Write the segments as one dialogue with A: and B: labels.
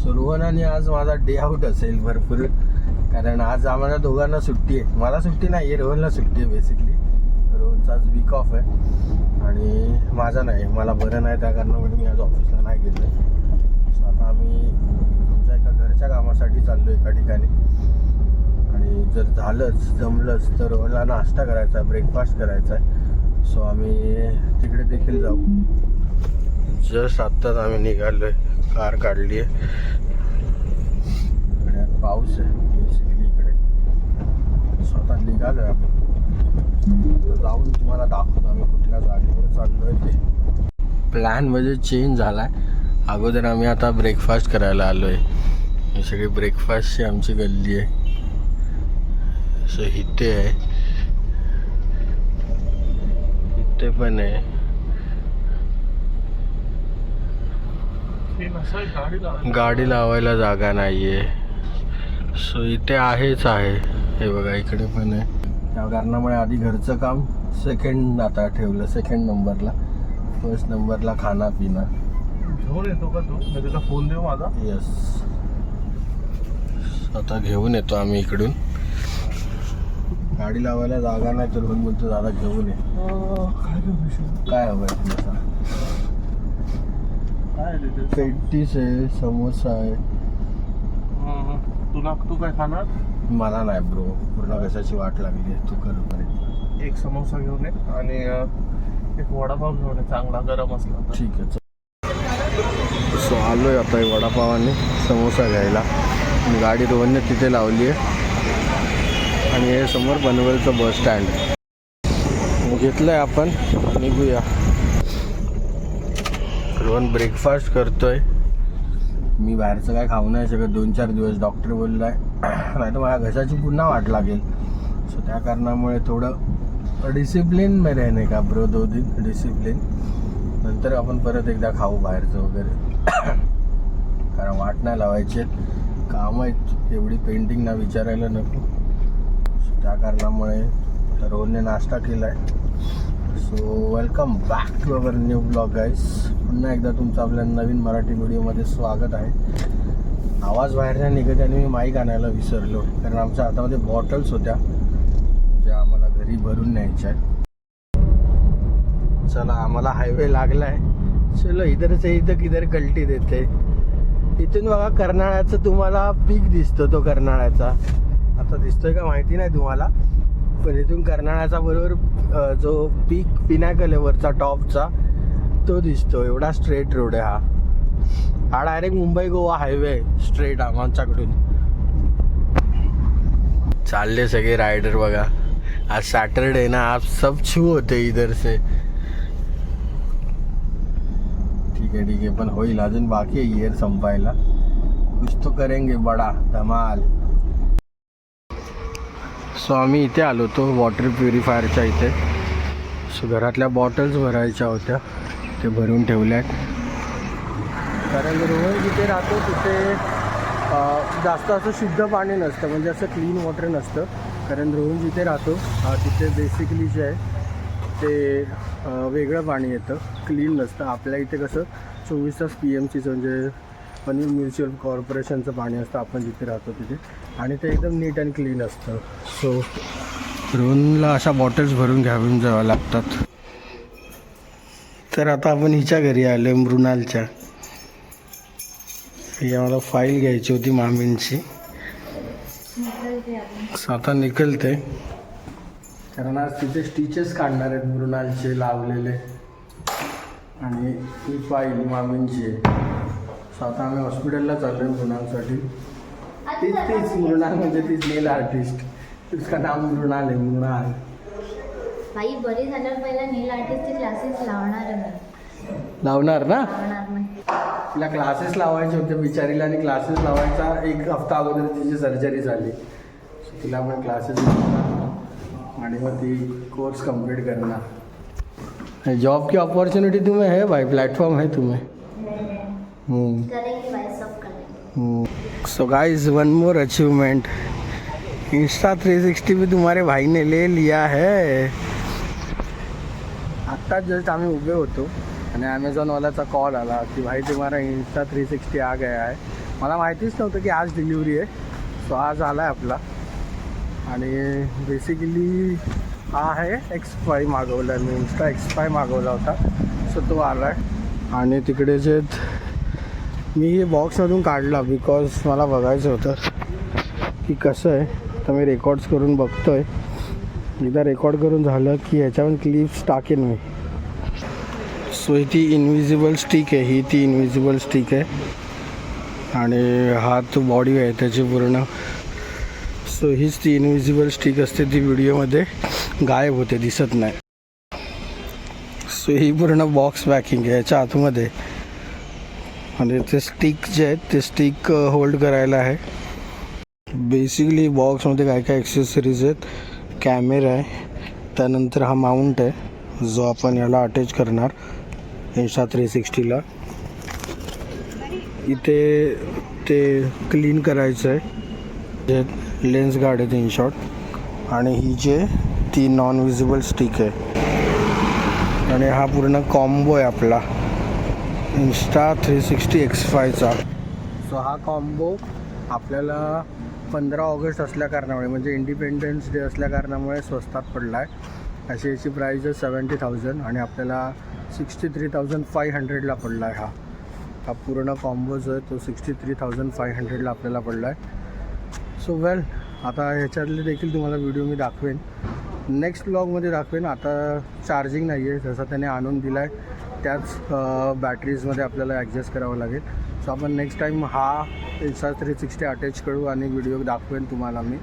A: So Rohan आणि आज माझा डे आउट असेल भरपूर, कारण आज आम्हाला दोघांना सुट्टी आहे. मला सुट्टी नाही आहे, रोहनला सुट्टी आहे. बेसिकली रोहनचा आज वीक ऑफ आहे आणि माझा नाही, मला बरं नाही त्या कारणामुळे मी आज ऑफिसला नाही गेलो. सो आता आम्ही आमच्या एका घरच्या कामासाठी चाललो एका ठिकाणी, आणि जर झालंच जमलंच तर रोहनला नाश्ता करायचा आहे, ब्रेकफास्ट करायचा आहे. सो आम्ही तिकडे देखील जाऊ. जस्ट आत्ताच आम्ही निघालो आहे, कार काढली आहे. इकडे पाऊस आहे बेसिकली इकडे. स्वतः निघालो आहे आपण, जाऊन तुम्हाला दाखवतो आम्ही कुठल्या जागेवर चाललो आहे ते. प्लॅन म्हणजे चेंज झाला आहे. अगोदर आम्ही आता ब्रेकफास्ट करायला आलो आहे. ही सगळी ब्रेकफास्टची आमची गल्ली आहे. सो इथे आहे, इथे पण आहे. गाडी लावायला जागा नाहीये. सो इथे आहेच आहे. हे बघा इकडे पण आहे. त्या कारणामुळे आधी घरचं काम सेकंड आता ठेवलं, सेकंड नंबरला. फर्स्ट नंबरला खाना पिना.
B: घेऊन येतो का तू? मी तुला फोन देऊ माझा?
A: येस, आता घेऊन येतो आम्ही इकडून. गाडी लावायला जागा नाही तर म्हणून बोलतो दादा घेऊन ये. काय हवंय तुला? पेटीस आहे, समोसा आहे.
B: तू काय खाणार?
A: मला नाही ब्रो, पूर्ण कशाची वाट लागली आहे. तू कर.
B: एक समोसा घेऊन ये आणि एक वडापाव घेऊन ये, चांगला गरम असला तर.
A: ठीक आहे. सो आलोय आता वडापाव आणि समोसा घ्यायला. गाडी रोहनने तिथे लावली आहे आणि हे समोर पनवेलचं बस स्टँड घेतलं आहे. आपण निघूया. रोहन ब्रेकफास्ट करतोय. मी बाहेरचं काय खाऊ नाही शकत 2-4 दिवस. डॉक्टर बोलला आहे नाही तर माझ्या घशाची पुन्हा वाट लागेल. सो त्या कारणामुळे थोडं डिसिप्लिन में रहने का ब्रो, 2 दिन डिसिप्लिन. नंतर आपण परत एकदा खाऊ बाहेरचं वगैरे, कारण वाट नाही लावायची. कामं आहेत एवढी पेंटिंग ना विचारायला नको. त्या कारणामुळे तर रोहनने नाश्ता केला आहे. So welcome back to our new blog guys. पुन्हा एकदा तुमचं आपल्या नवीन मराठी व्हिडिओमध्ये स्वागत आहे. आवाज बाहेर नाही निघत आणि मी माईक आणायला विसरलो, कारण आमच्या हातामध्ये बॉटल्स होत्या ज्या आम्हाला घरी भरून न्यायच्या आहेत. चला, आम्हाला हायवे लागला आहे. चलो इधर से इथं किधर कल्टी देते. इथून बघा कर्नाळ्याचं तुम्हाला पीक दिसतो. तो कर्नाळ्याचा आता दिसतोय का माहिती नाही तुम्हाला, पण इथून कर्नाळ्याचा बरोबर जो पीक पिनॅकल आहे वरचा टॉपचा तो दिसतो. एवढा स्ट्रेट रोड आहे हा direct Mumbai Goa highway straight आमच्याकडून. चालले सगळे रायडर बघा. आज सॅटरडे ना, आप सब छू होते इधर से. ठीक आहे पण होईल, अजून बाकी आहे ईयर संपायला. कुछ तो करेंगे बडा धमाल. सो आम्ही इथे आलो होतो वॉटर प्युरिफायरच्या इथे. सो घरातल्या बॉटल्स भरायच्या होत्या, ते भरून ठेवल्या आहेत. कारण रोहन जिथे राहतो तिथे जास्त असं शुद्ध पाणी नसतं, म्हणजे असं क्लीन वॉटर नसतं. कारण रोहन जिथे राहतो तिथे बेसिकली जे आहे ते वेगळं पाणी येतं, क्लीन नसतं. आपल्या इथे कसं 24 तास PMCचं म्हणजे पनवेल म्युनिसिपल कॉर्पोरेशनचं पाणी असतं आपण जिथे राहतो तिथे, आणि ते एकदम नीट अँड क्लीन असतं. सो रोहनला अशा बॉटल्स भरून घ्यावून जावं लागतात. तर आता आपण हिच्या घरी आलो, मृणालच्या. ही आम्हाला फाईल घ्यायची होती मामींची. आता निकलते, कारण आज तिथे स्टिचेस काढणार आहेत मृणालचे लावलेले, आणि ही फाईल मामींची आहे. सो आता आम्ही हॉस्पिटलला चाललो आहे मृणालसाठी. तीच मृणाल म्हणजे तीच नेल आर्टिस्ट. उसका नाम मृणाल आहे. मृणाल
C: बाई बरी झाल्यावर पहिला नेल आर्टिस्टचे क्लासेस
A: लावणार ना.
C: लावणार
A: तिला क्लासेस लावायचे होते बिचारीला, आणि क्लासेस लावायचा 1 हफ्ता अगोदर तिची सर्जरी झाली. सो तिला पण क्लासेस आणि मग ती कोर्स कंप्लीट करणार. जॉब की अपॉर्चुनिटी तुम्हें है भाई, प्लेटफॉर्म है तुम्हें.
C: करेंगे भाई, सब करेंगे.
A: So guys, one more achievement, Insta 360 भी तुम्हारे भाई ने ले लिया है. आत्ता जस्ट आम्ही उभे होतो आणि अमेझॉनवाल्याचा कॉल आला की भाई तुम्हारा इंस्टा 360 आ गया है. मला माहितीच नव्हतं की आज डिलिव्हरी आहे. सो आज आला आहे आपला. आणि बेसिकली हा आहे X5 मागवला आहे मी. इंस्टा X5 मागवला होता. सो तो आला आहे. आणि तिकडे जे मी हे बॉक्समधून काढला बिकॉज मला बघायचं होतं की कसं आहे. तर मी रेकॉर्ड्स करून बघतो आहे. एकदा रेकॉर्ड करून झालं की ह्याच्यावर क्लिप्स टाकेन मी. सो ही ती इनविजिबल स्टिक आहे. ही ती इनविजिबल स्टिक आहे. आणि हा तो बॉडी आहे त्याची पूर्ण. सो हीच ती इनविजिबल स्टिक असते. ती व्हिडिओमध्ये गायब होते, दिसत नाही. सो ही पूर्ण बॉक्स पॅकिंग आहे याच्या आतमध्ये. आणि ते स्टिक जे आहेत ते स्टिक होल्ड करायला आहे. बेसिकली बॉक्समध्ये काय काय ॲक्सेसरीज आहेत. कॅमेरा आहे, त्यानंतर हा माउंट आहे जो आपण याला अटॅच करणार Insta360ला. इथे ते क्लीन करायचं आहे. जे लेन्स गार्ड आहे इन शॉर्ट. आणि ही जे ती नॉन विजिबल स्टिक आहे. आणि हा पूर्ण कॉम्बो आहे आपला Insta360 X5चा. सो हा कॉम्बो आपल्याला 15 ऑगस्ट असल्या कारणामुळे म्हणजे इंडिपेंडन्स डे असल्या कारणामुळे स्वस्तात पडला आहे. अशी याची प्राईज आहे 70,000 आणि आपल्याला 63,500ला पडला आहे. हा पूर्ण कॉम्बो जो आहे तो 63,500ला आपल्याला पडला आहे. सो वेल, आता ह्याच्यातले देखील तुम्हाला व्हिडिओ मी दाखवेन, नेक्स्ट ब्लॉगमध्ये दाखवेन. आता चार्जिंग नाही आहे, जसं त्याने आणून दिला आहे त्याच बॅटरीजमध्ये आपल्याला ॲडजस्ट करावं लागेल. सो आपण नेक्स्ट टाईम हा Insta360 अटॅच करू आणि व्हिडिओ दाखवेन तुम्हाला मी.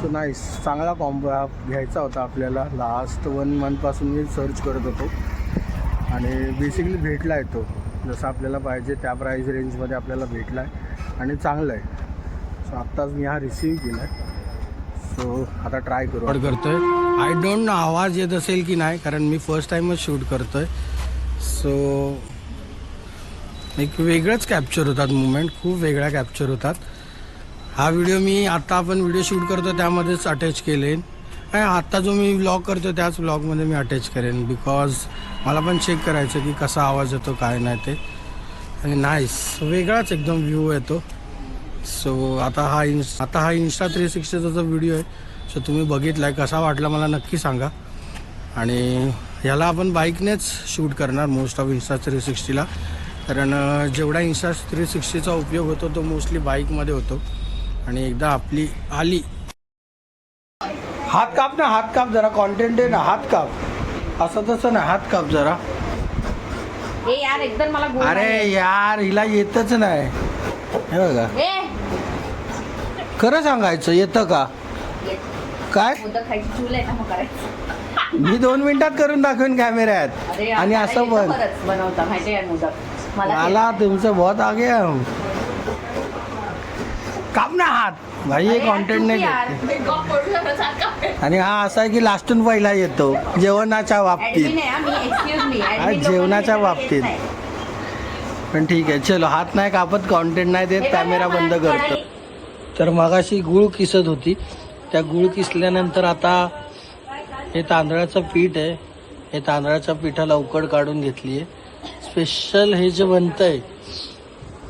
A: सो नाईस, चांगला कॉम्बो हा घ्यायचा होता आपल्याला. लास्ट 1 मंथपासून मी सर्च करत होतो आणि बेसिकली भेटला आहे तो जसं आपल्याला पाहिजे त्या प्राईज रेंजमध्ये आपल्याला भेटला आहे आणि चांगलं आहे. सो आत्ताच मी हा रिसीव केला आहे. सो आता ट्राय करू. करतो आहे. आय डोंट नो आवाज येत असेल की नाही, कारण मी फर्स्ट टाईमच शूट करतो आहे. सो एक वेगळंच कॅप्चर होतात मुमेंट, खूप वेगळ्या कॅप्चर होतात. हा व्हिडिओ मी आत्ता आपण व्हिडिओ शूट करतो त्यामध्येच अटॅच केलेन. आणि आत्ता जो मी व्लॉग करतो त्याच व्लॉगमध्ये मी अटॅच करेन बिकॉज मला पण चेक करायचं की कसा आवाज येतो काय नाही ते. आणि नाईस, वेगळाच एकदम व्ह्यू येतो. सो आता हा Insta360चा जो व्हिडिओ आहे सो तुम्ही बघितला आहे, कसा वाटला मला नक्की सांगा. आणि ह्याला आपण बाईकनेच शूट करणार मोस्ट ऑफ Insta360ला, कारण जेवढा Insta360चा उपयोग होतो तो मोस्टली बाईकमध्ये होतो. आणि एकदा आपली आली, हात काप ना, हात काप जरा, कॉन्टेंट आहे ना, हात काप. असं तसं ना, हात काप जरा.
C: यार एकदम मला
A: अरे यार हिला येतच नाही. हे बघा, खरं सांगायचं येतं का काय? मी 2 मिनिटात करून दाखवेन कॅमेऱ्यात. आणि असं पण
C: बनवता माहिती आहे मोदक
A: मला तुमचं बहुत आगे काप ना हात भाई, हे कॉन्टेंट नाही देते. आणि हा असा आहे की लास्टून पहिला येतो जेवणाच्या बाबतीत. जेवणाच्या बाबतीत पण ठीक आहे, चलो. हात नाही कापत, कॉन्टेंट नाही देत, कॅमेरा बंद करतो. तर मगाशी गुळ किसत होती, त्या गुळ किसल्यानंतर आता हे तांदळाचं पीठ आहे. हे तांदळाच्या पिठाला उकड काढून घेतली आहे. स्पेशल हे जे बनतं आहे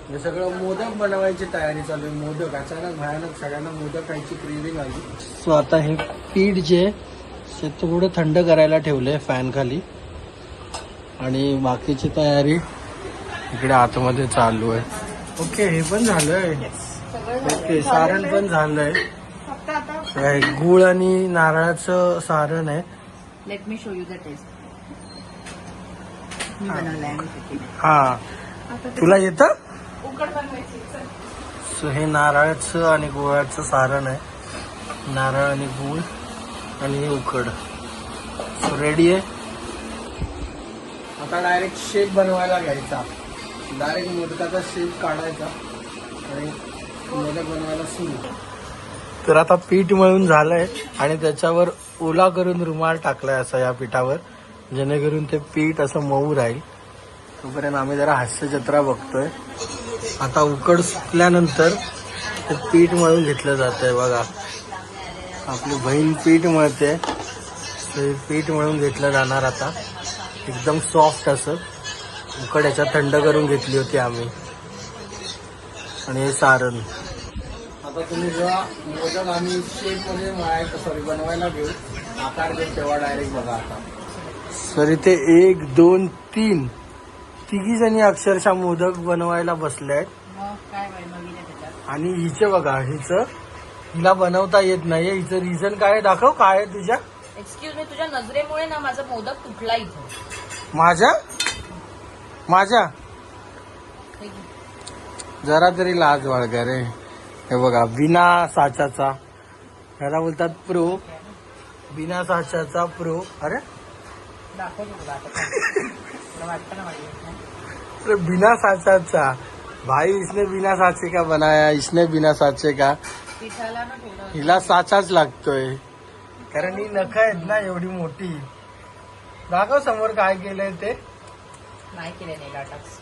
A: हे सगळं मोदक बनवायची तयारी चालू आहे. मोदक अचानक भयानक सगळ्यांना मोदक खायची क्रेविंग आली. सो आता हे पीठ जे ते थोडं थंड करायला ठेवलं आहे फॅन खाली. आणि बाकीची तयारी इकडे आतमध्ये चालू आहे. ओके, हे पण झालंय. ओके, सारण पण झालंय. गुळ आणि नारळाचं सारण आहे.
C: Let me show you the taste.
A: हा, तुला येतं? सो हे नारळाचं आणि गुळाचं सारण आहे. नारळ आणि गुळ आणि हे उकड. सो रेडी आहे. आता डायरेक्ट शेप बनवायला घ्यायचा. डायरेक्ट मोदकाचा शेप काढायचा आणि मोदक बनवायला सुरू. तर आता पीठ मळून झालंय आणि त्याच्यावर ओला करून रुमाल टाकलाय असा या पिठावर, जेणेकरून ते पीठ असं मऊ राहील. तोपर्यंत आम्ही जरा हास्यजत्रा बघतोय. आता उकड सुटल्यानंतर ते पीठ मळून घेतलं जात आहे. बघा, आपली बहीण पीठ मळते. ते पीठ मळून घेतलं जाणार आता एकदम सॉफ्ट असं. उकड याच्यात थंड करून घेतली होती आम्ही. आणि हे सारण. आता तुम्ही जेव्हा मोदक आम्ही शेपमध्ये बनवायला घेऊ, आकार देऊ, तेव्हा डायरेक्ट बघा आता. तर इथे 1 2 3 तिघी जणी अक्षरशः मोदक बनवायला बसले आहेत. आणि हिचे बघा, हिला बनवता येत नाही. हिचं रिझन काय आहे दाखव. काय आहे तुझ्या?
D: एक्सक्यूज मी, तुझ्या नजरेमुळे ना माझा मोदक तुटला इथं.
A: माझ्या जरा तरी लाज बाळगा रे. हे बघा, बिना साच्याचा, ह्याला बोलतात प्रो. बिना साच्याचा प्रो. अरे अरे बिना साचाचा भाई, इसने बिना साचे का बनाया, इसने बिना साचे का.
D: पिठाला ना थोडं
A: हिला साचाच लागतोय कारण ही नख आहेत ना एवढी मोठी. दाखव समोर काय केलंय ते.
D: नाही केले नाही लाटाच.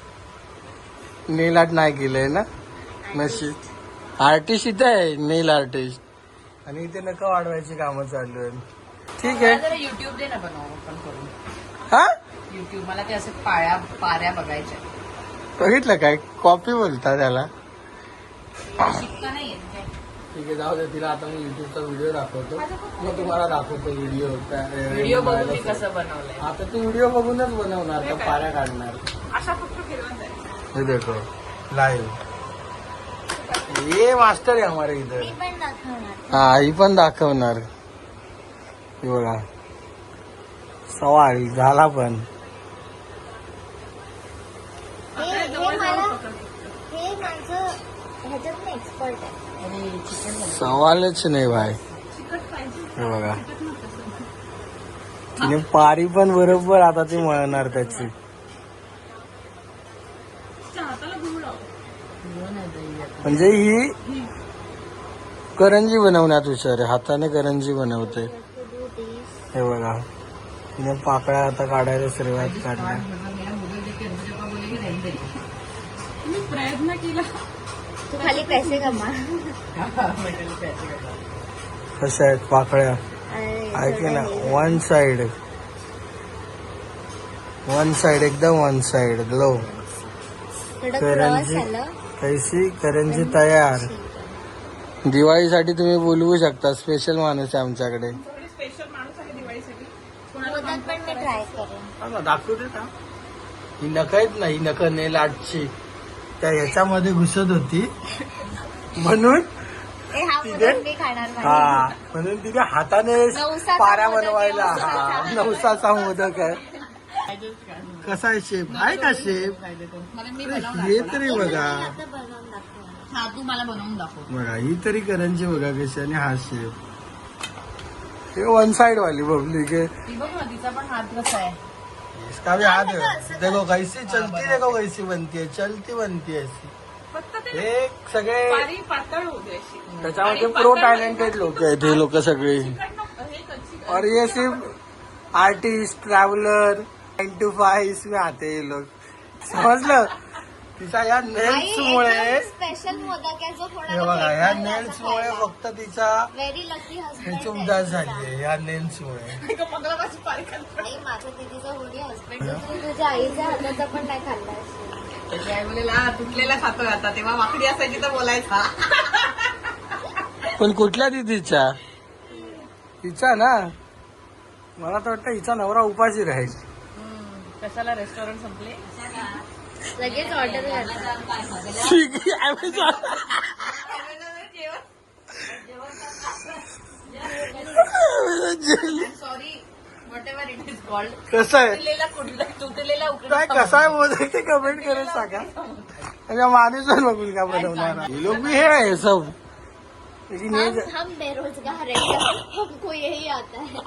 A: नेल आर्ट नाही केलंय ना. नशीब आर्टिस्ट इथे आहे, नेल आर्टिस्ट. आणि इथे नख वाढवायची कामं चालू आहेत. ठीक
D: मला
A: आहे.
D: जरा युट्यूब दे ना बनवून पण करून.
A: हा
D: युट्यूब मला ते असे पाऱ्या बघायच्या.
A: बघितलं काय, कॉपी बोलता त्याला.
D: शिकता नाही येत काय.
A: ठीक आहे, जाऊ दे. तिला आता मी युट्यूबचा व्हिडिओ दाखवतो, मग तुम्हाला दाखवतो व्हिडिओ.
D: व्हिडिओ बघून मी कसं बनवलंय.
A: आता तू व्हिडिओ बघूनच बनवणार का, पाऱ्या काढणार.
D: अशा फक्त फिरवून जायचं.
A: हे देखो लाईव्ह. ये मास्टर आहे हमारे इधर.
C: मी पण दाखवणार.
A: हा, ही पण दाखवणार. हे बघा, सवाल झाला पण.
C: हे माझं ह्याच्यात मी एक्सपर्ट आहे.
D: आणि चिकन
A: सवालच नाही भाई. हे बघा, तिने पारी पण बरोबर आता ती मळणार त्याची. म्हणजे ही करंजी बनवण्यात हुशार आहे, हाताने करंजी बनवते. हे बघा, तिने पाकळ्या आता काढायला सुरुवात काढल्या.
D: प्रयत्न केला.
C: तू खाली पैसे कमा.
A: कशा आहेत पाकळ्या. ऐके ना, वन साइड एकदम वन साइड ग्लो. करंजी कैसी करंजी तयार. दिवाळीसाठी तुम्ही बोलवू शकता. स्पेशल माणूस आहे आमच्याकडे.
C: मोदक पण मी ट्राय करेन.
A: दाखवू दे का. ही नख आहेत ना, ही नख नेल आर्टची त्या ह्याच्यामध्ये घुसत होती म्हणून
C: हा मोदक मी खाणार नाही.
A: हा, म्हणून तिने हाताने
C: नवसाचा
A: पाऱ्या
C: मोदक आहे,
A: बनवायला.
C: नवसाचा.
A: हा, नवसाचा मोदक आहे. कसा आहे शेप, आहे का शेप.
D: मी
A: हे तरी बघा,
C: आता बनवून दाखव.
D: हा, तू मला बनवून दाखव.
A: बघा ही तरी करंजी बघा कशी. आणि हा शेप, हे वन साइड वाली बबली के.
D: ती बघ ना, तिचा पण हात कसा आहे.
A: इसका भी हाथ है. देखो कैसी चलती, देखो कैसी बनती है, चलती बनती है ऐसी. हे सगळे
D: पातळ होते.
A: त्याच्यामध्ये प्रो टॅलेंटेड लोक आहेत हे लोक सगळे. और ये सिर्फ आर्टिस्ट ट्रॅव्हलर 9 to 5 इसमें आते हैं ये लोग. समजलं. तिचा या नेल्स मुळे,
C: स्पेशल मोदक आहे जो
A: हे बघा, या नेल्स मुळे फक्त तिचा
C: व्हेरी लकी
A: ह्याची
C: हस्बंड.
A: उदास झाली आहे या नेल्स मुळे.
C: नाही, माझ्या दीदीचा होडी हस्बंड. तुझ्या आईच्या हाताचा पण नाही खाल्ला असेल.
D: त्याच्या आई बोलेला तुटलेला खातोय आता. तेव्हा वाकडी असायची तर बोलायचा.
A: पण कुठल्या दिदीच्या. तिचा ना, मला तर वाटतं हिचा नवरा उपाशी राहील.
D: कशाला रेस्टॉरंट संपले.
C: लगेच ऑर्डर करतात.
A: Swiggy, Amazon.
D: Sorry, what ever it is called.
A: कसं आहे,
D: तुटलेला
A: काय कसा आहे मोदक ते कमेंट करून सांगा. आणि माणूस बघून का बनवणार. ये लोग भी है सब. लेकिन ये
C: हम बेरोजगार है, हमको यही आता है.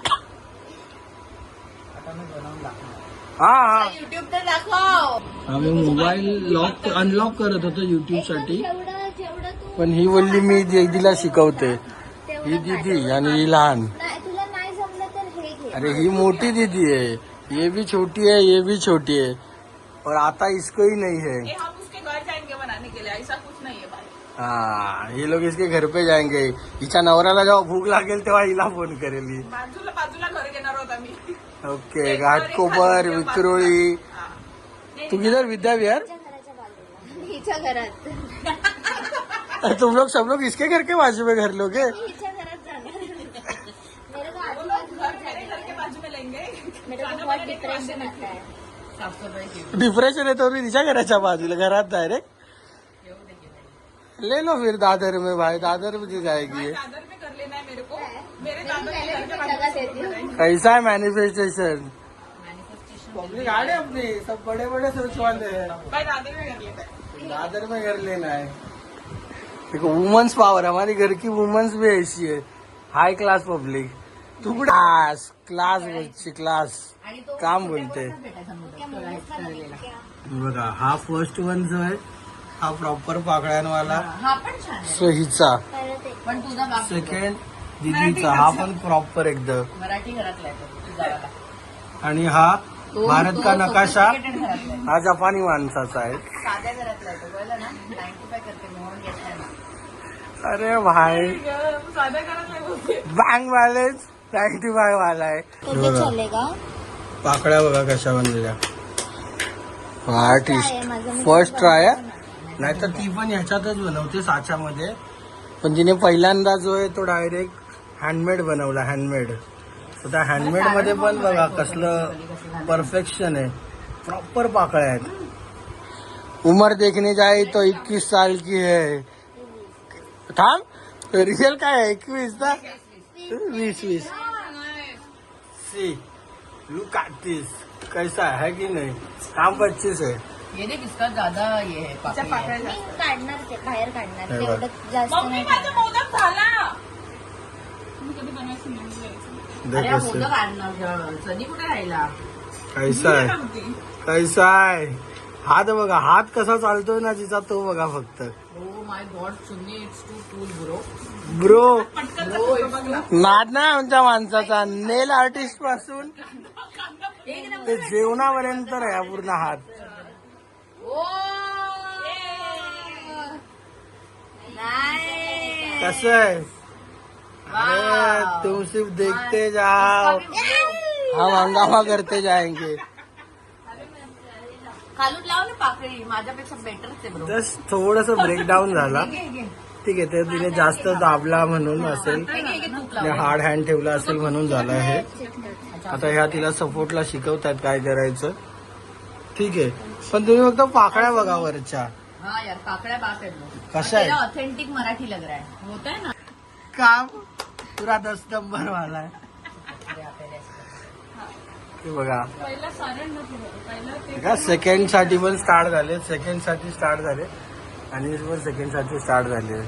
A: हा,
C: युट्यूब तर दाखव.
A: आम्ही मोबाईल अनलॉक करत होतो युट्यूब साठी.
C: जेवढं तू
A: पण ही बोलली मी दीदीला शिकवते. ही दीदी आणि ही लहान.
C: नाही, तुला नाही जमलं तर हे घे.
A: अरे ही मोटी दीदी है, ये भी छोटी है, ये भी छोटी है, और आता इसको ही नहीं है.
D: हम उसके घर जाएंगे बनाने के लिए. ऐसा कुछ नहीं है भाई.
A: हाँ, ये लोग इसके घर पे जाएंगे. हिच्या नवऱ्याला जेव्हा भूक लागेल तेव्हा हिला फोन करेल.
D: बाजूला घर घेणार होता मी.
A: ओके, घाटकोपर, विक्रोळी. तू किधर विद्याविहार.
C: घराच्या बाजूला हिच्या घरात.
A: तुम लोग सब लोग इसके घर के बाजू में घर लोगे
C: हिच्या घरात जाणार मेरे को आजूबाजू मेरे को बहुत डिप्रेशन आता है.
D: साफ सफाई की
A: डिप्रेशन आहे तो भी तिच्या घराच्या बाजूला घरात डायरेक्ट ले लो फिर दादर में भाई दादर में जाएगी ये.
C: जगह देती हूँ.
A: कैसा है मैनिफेस्टेशन पब्लिक आ रहे अपने सब बड़े बड़े सोच वाले हैं दादर में घर लेना है. देखो वुमेन्स पावर हमारी घर की वुमेन्स भी ऐसी है हाई क्लास पब्लिक तू क्लास क्लास बच्ची क्लास
D: आणि तो
A: काम बोलते
D: भेटायचा
C: क्या
D: मुलगा
C: मोमोज बनवले क्या?
A: बघा हा फर्स्ट वन जो आहे हा प्रॉपर पाकळ्यांवाला
D: हा पण छान आहे
A: सहीचा
C: परत एक
D: पण तुझा बाप
A: सेकंड दिदीचा हा पण प्रॉपर एकदम
D: मराठी घरातला आहे तो, तुझा वाला.
A: आणि हा
D: तो-
A: भारत
D: तो
A: का नकाशा
D: sophisticated घरातला आहे.
A: हा जपानी माणसाचा आहे
D: साध्या घरातला आहे तो कळलं ना 95 करते मोहन घेतलाय ना.
A: अरे भाई बँक बॅलन्स 95 वाला आहे
C: तो भी चलेगा.
A: पाकळ्या बघा कशा बनलेल्या
C: आहे माझं मी
A: फर्स्ट ट्राय नाहीतर ती पण ह्याच्यातच बनवते साच्यामध्ये पण तिने पहिल्यांदा जो आहे तो डायरेक्ट हँडमेड बनवला हँडमेड तर त्या हँडमेड मध्ये पण बघा कसलं परफेक्शन आहे प्रॉपर पाकळ्या आहेत उमर देखने जाए तो 21 साल की है थांब रिअल काय आहे 21 ना 20 सी लुक एट दिस कैसा है कि नहीं काम 25 है
D: ये देख इसका ज्यादा ये है पाकळी आहे.
C: मी काढणार ते बाहेर काढणार
A: हे बघ.
C: तेवढं जास्त नाही काढणार.
A: देख
D: अरे हा
A: कैसे
D: मोदक आणणार सनी कुठे राहिला
A: कैसा आहे कैसा आहे हात बघा हात कसा चालतोय ना तिचा तो बघा फक्त
D: oh my god Sunny it's too cool bro
A: bro नाद नाही आमच्या माणसाचा नेल आर्टिस्ट पासून ते जेवणापर्यंत आहे हा पूर्ण हात कसं आहे अरे तुम सिर्फ देखते जाओ हम हंगामा करते जाएंगे
D: खालून लाव ना पाकळी माझ्यापेक्षा बेटरच आहे ब्रो
A: जस्ट थोडस ब्रेकडाऊन झाला ठीक आहे ते तिने जास्त दाबला म्हणून असेल हार्ड हँड ठेवला असेल म्हणून झालं हे आता ह्या तिला सपोर्टला शिकवतात काय करायचं ठीक आहे पण तुम्ही फक्त पाकळ्या बघा वरच्या
D: हाँ यार पाकळ्या बाप आहेत
A: कशा आहेत?
D: ऑथेंटिक मराठी लग रहा है होता है ना
A: काम पुरा 10 नंबर वाला आहे हे बघा सेकंड साठी पण स्टार्ट झाले सेकंड साठी स्टार्ट झाले आणि पण सेकंड साठी स्टार्ट झाले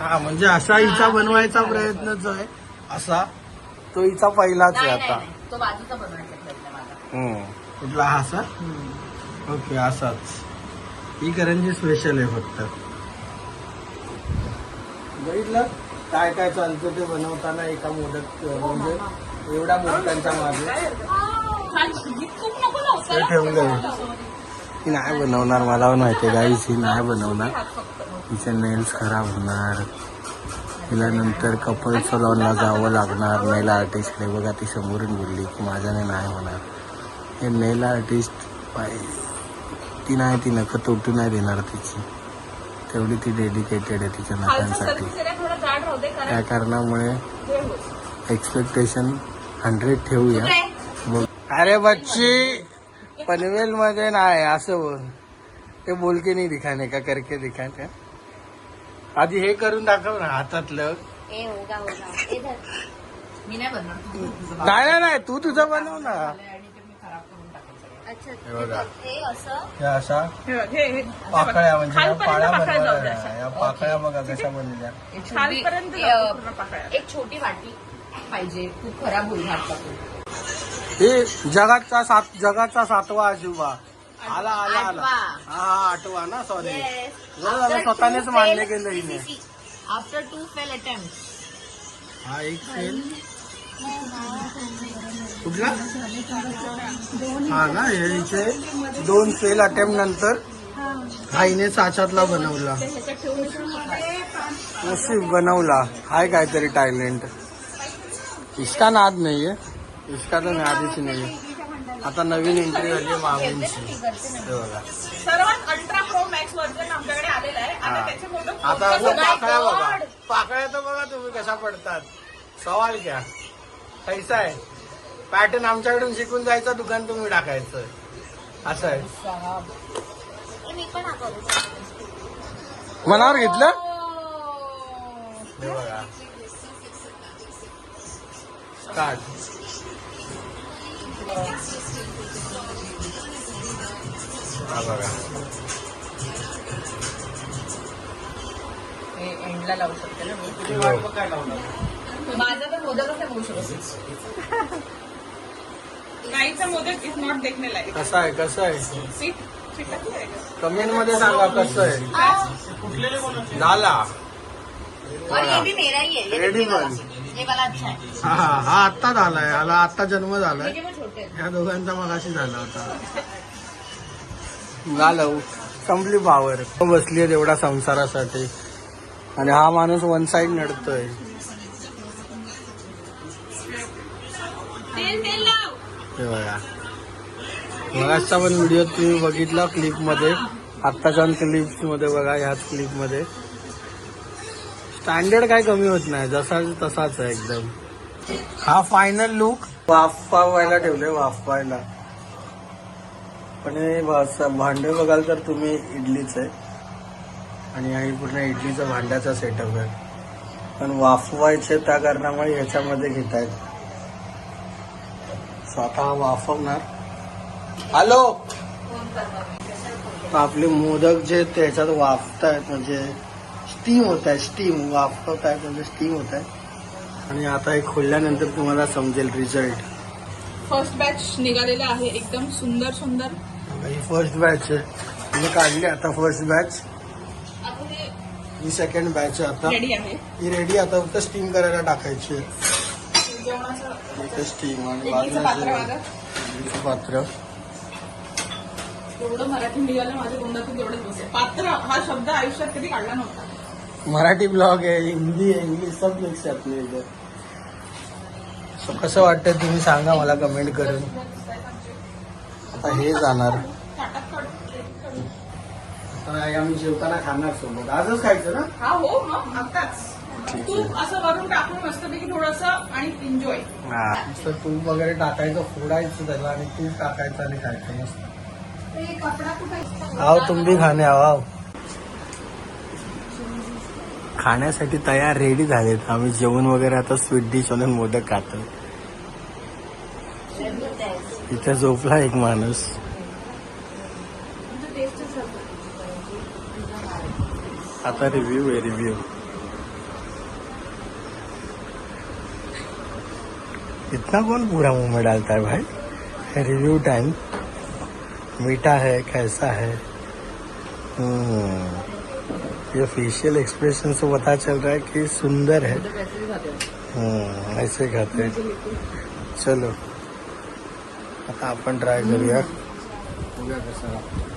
A: हा म्हणजे असा हिचा बनवायचा प्रयत्न जो आहे असा तो हिचा पहिलाच आहे
D: नाही
A: आता
D: नाही नाही. तो बाजूचा बनवायचा प्रयत्न माझा
A: कुठला हा असा ओके असाच ही करंजी स्पेशल आहे फक्त बघितलं काय काय चालतं ते बनवताना एका मोदक म्हणजे एवढ्या मोदकांच्या मागे ते ठेवलंय ही नाही बनवणार मला पण माहितीये गाईस ही नाही बनवणार तिचे नेल्स खराब होणार तिला नंतर कपल सलॉनला जावं लागणार नेल आर्टिस्टने बघा ती समोरून बोलली की माझ्याने नाही होणार हे नेल आर्टिस्ट ती नाही ती नखं तोटू नाही देणार तिची तेवढी ती डेडिकेटेड आहे तिच्या नखांसाठी त्या कारणामुळे एक्सपेक्टेशन 100 ठेवूया बघ. अरे बच्ची पनवेल मध्ये नाही असं बोल ते बोलके नाही दिखाने का करके दिखाने आधी हे करून दाखव ना हातातलं
C: ए होगा होगा इधर.
D: मी नाही बनवणार
A: नाही नाही तू तुझं बनव ना
D: आणि ते मी खराब करून टाकेल सगळं.
C: अच्छा
A: हे बघा.
C: हे असं
A: हे अशा पाकळ्या म्हणजे या पाळ्या बनवायला या पाकळ्या बघा कशा बनलेल्या
D: एक छोटी- एक छोटी वाटी पाहिजे खूप खराब होईल हात टाकून
A: हे जगाचा 7वा अजिबा आला आला आला
D: आठवा.
A: हा 8वा ना सॉरी स्वतःनेच मान्य केलं हिने
D: आफ्टर 2 फेल अटेम्प्ट
A: हा एक फेल कुठला हा ना हे इथे 2 फेल अटेम्प्ट नंतर आईने साच्यातला बनवला नशीब बनवला हाय काहीतरी टॅलेंट इसका नाद नाहीये इसका तर नादच नाहीये आता नवीन एंट्री झाली मागूनची हे बघा
E: सर्वात अल्ट्रा प्रो मॅक्स व्हर्जन आमच्याकडे आलेला आहे आता
A: आता असं पाकळ्या बघा, पाकळ्या तर बघा तुम्ही कशा पडतात. सवाल घ्या कैसा आहे पॅटर्न. आमच्याकडून शिकून जायचं, दुकान तुम्ही टाकायचं, असं आहे.
C: मी पण हा करू शकते.
A: मनावर घेतलं हे बघा. स्टार्ट. हा बघा.
D: हे एंडला लावू शकते ना मी. माझा तर मोदकच नाही होऊ शकत.
E: गाईचा मोदक इज नॉट देखने लायक.
A: कसं आहे कसं आहे
E: सीट चिटकलं आहे का?
A: कमेंट मध्ये सांगा कसं आहे. झाला
C: और ये भी मेरा ही है, ये
A: रेडी
C: देखने वाला.
A: पण.
C: ये वाला अच्छा है.
A: हा आत्ता झालाय, ह्याला आत्ता जन्म झालाय.
D: हे पण छोटे आहेत.
A: ह्या दोघांचा मगाशी झाला होता. झालं संपली पावर. बसली आहे एवढा संसारासाठी आणि हा माणूस वन साइड नडतोय. हे बघा, मगाचा पण व्हिडिओ तुम्ही बघितला क्लिप मध्ये, आत्ताच्या क्लिप्स मध्ये बघा. ह्याच क्लिप मध्ये स्टँडर्ड काय कमी होत नाही, जसा तसाच आहे एकदम. हा फायनल लुक. वाफवायला ठेवले, वाफवायला. पण हे भांडे बघाल तर तुम्ही इडलीच आहे आणि हे पूर्ण इडलीचं भांड्याचा सेटअप आहे. पण वाफवायचे त्या कारणामुळे ह्याच्यामध्ये घेत आहेत. स्वतः वाफवणार. हॅलो. आपले मोदक जे त्याच्यात वाफतायत म्हणजे स्टीम होत आहे. स्टीम वाफवत आहेत म्हणजे स्टीम होत आहे. आणि आता हे खोलल्यानंतर तुम्हाला समजेल रिझल्ट.
E: फर्स्ट बॅच निघालेला आहे, एकदम सुंदर सुंदर.
A: ही फर्स्ट बॅच आहे, मी काढली आता फर्स्ट बॅच.
E: आता हे
A: ही सेकंड बॅच आहे आता.
E: रेडी आहे.
A: ही रेडी, आता फक्त स्टीम करायला टाकायची आहे.
E: जेवणाचं
A: इथे स्टीम आणि
E: इडलीचं पात्र माझं.
A: इडलीचं पात्र.
E: एवढं मराठी निघालं माझ्या तोंडातून तेवढंच बसेल. पात्र हा शब्द आयुष्यात कधी काढला नव्हता.
A: मराठी ब्लॉग आहे, हिंदी आहे, इंग्लिश सब मिक्स आहे आपल्या इथं. So, कसं वाटतंय तुम्ही सांगा मला कमेंट करून. आता हे जाणार,
E: ताटात काढून.
A: आता हे आम्ही जेवताना खाणार सोबत. आजच खायचं ना.
E: हा हो मग आताच
A: ठीक
E: तूप
A: आहे.
E: असं वरून टाकून मस्तपैकी थोडंसं आणि एन्जॉय.
A: हा, नुसतं तूप वगैरे टाकायचं, फोडायचं त्याला आणि तूप टाकायचं आणि खायचं मस्त.
E: कपडा कुठे
A: आओ तुम भी खाणे आओ. खाण्यासाठी तयार रेडी झालेत. आम्ही जेवण वगैरे आता स्वीट डिश म्हणून मोदक खातो. इथे झोपला एक माणूस. आता रिव्ह्यू आहे रिव्ह्यू. इतना कौन पूरा मुंह में डालता है भाई. Review time. मीठा है, कैसा है. ये फेशियल एक्सप्रेशन से पता चल रहा है कि सुंदर है. ऐसे खाते हैं. चलो आता आपण ट्राय करूया. बघूया कसं लागतं.